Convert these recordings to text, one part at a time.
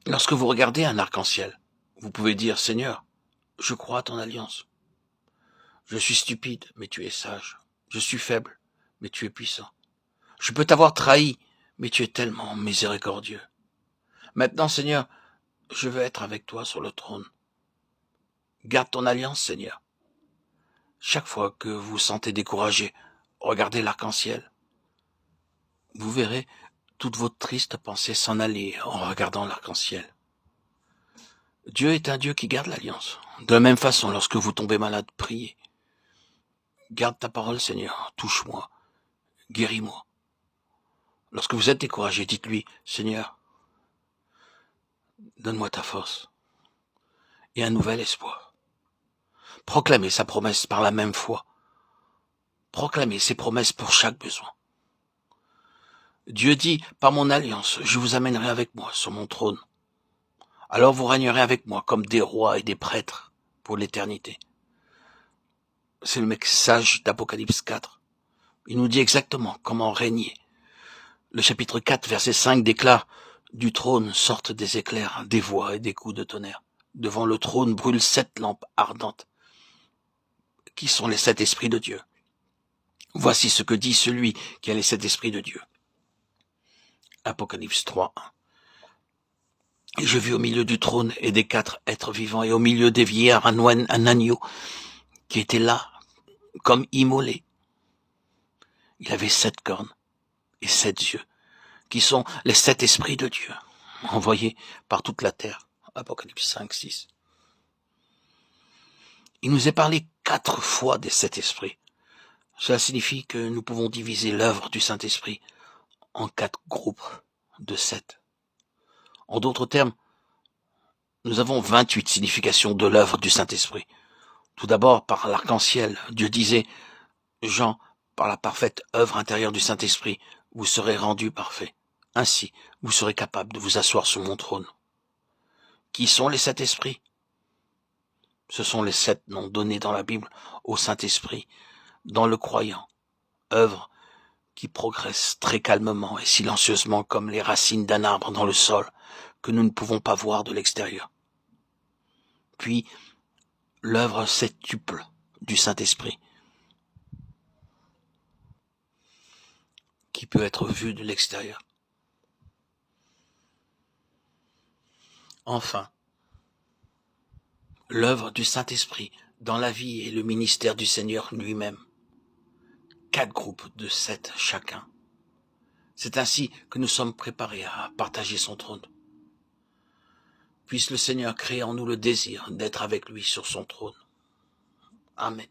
Lorsque vous regardez un arc-en-ciel, vous pouvez dire, Seigneur, je crois à ton alliance. Je suis stupide, mais tu es sage. Je suis faible, mais tu es puissant. Je peux t'avoir trahi, mais tu es tellement miséricordieux. Maintenant, Seigneur, je veux être avec toi sur le trône. Garde ton alliance, Seigneur. Chaque fois que vous vous sentez découragé, regardez l'arc-en-ciel. Vous verrez toutes vos tristes pensées s'en aller en regardant l'arc-en-ciel. Dieu est un Dieu qui garde l'alliance. De la même façon, lorsque vous tombez malade, priez. Garde ta parole, Seigneur. Touche-moi. Guéris-moi. Lorsque vous êtes découragé, dites-lui, Seigneur, donne-moi ta force et un nouvel espoir. Proclamez sa promesse par la même foi. Proclamez ses promesses pour chaque besoin. Dieu dit, par mon alliance, je vous amènerai avec moi sur mon trône. Alors vous régnerez avec moi comme des rois et des prêtres pour l'éternité. C'est le message d'Apocalypse 4. Il nous dit exactement comment régner. Le chapitre 4, verset 5 déclare « Du trône sortent des éclairs, des voix et des coups de tonnerre. Devant le trône brûlent 7 lampes ardentes, qui sont les 7 esprits de Dieu. Voici ce que dit celui qui a les 7 esprits de Dieu. » Apocalypse 3, 1. Et je vis au milieu du trône et des 4 êtres vivants, et au milieu des vieillards un agneau qui était là, comme immolé. Il avait 7 cornes et 7 yeux, qui sont les 7 esprits de Dieu, envoyés par toute la terre. Apocalypse 5, 6. Il nous est parlé 4 fois des 7 esprits. Cela signifie que nous pouvons diviser l'œuvre du Saint-Esprit en 4 groupes de 7. En d'autres termes, nous avons 28 significations de l'œuvre du Saint-Esprit. Tout d'abord, par l'arc-en-ciel, Dieu disait, Jean, par la parfaite œuvre intérieure du Saint-Esprit, vous serez rendus parfaits. Ainsi, vous serez capables de vous asseoir sur mon trône. Qui sont les 7 esprits? Ce sont les 7 noms donnés dans la Bible au Saint-Esprit, dans le croyant. Œuvre qui progresse très calmement et silencieusement comme les racines d'un arbre dans le sol, que nous ne pouvons pas voir de l'extérieur. Puis, l'œuvre septuple du Saint-Esprit, qui peut être vue de l'extérieur. Enfin, l'œuvre du Saint-Esprit dans la vie et le ministère du Seigneur lui-même. 4 groupes de 7 chacun. C'est ainsi que nous sommes préparés à partager son trône. Puisse le Seigneur créer en nous le désir d'être avec lui sur son trône. Amen.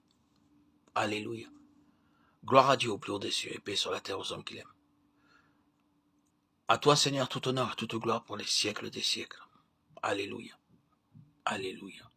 Alléluia. Gloire à Dieu au plus haut des cieux et paix sur la terre aux hommes qu'il aime. À toi, Seigneur, tout honneur et toute gloire pour les siècles des siècles. Alléluia. Alléluia.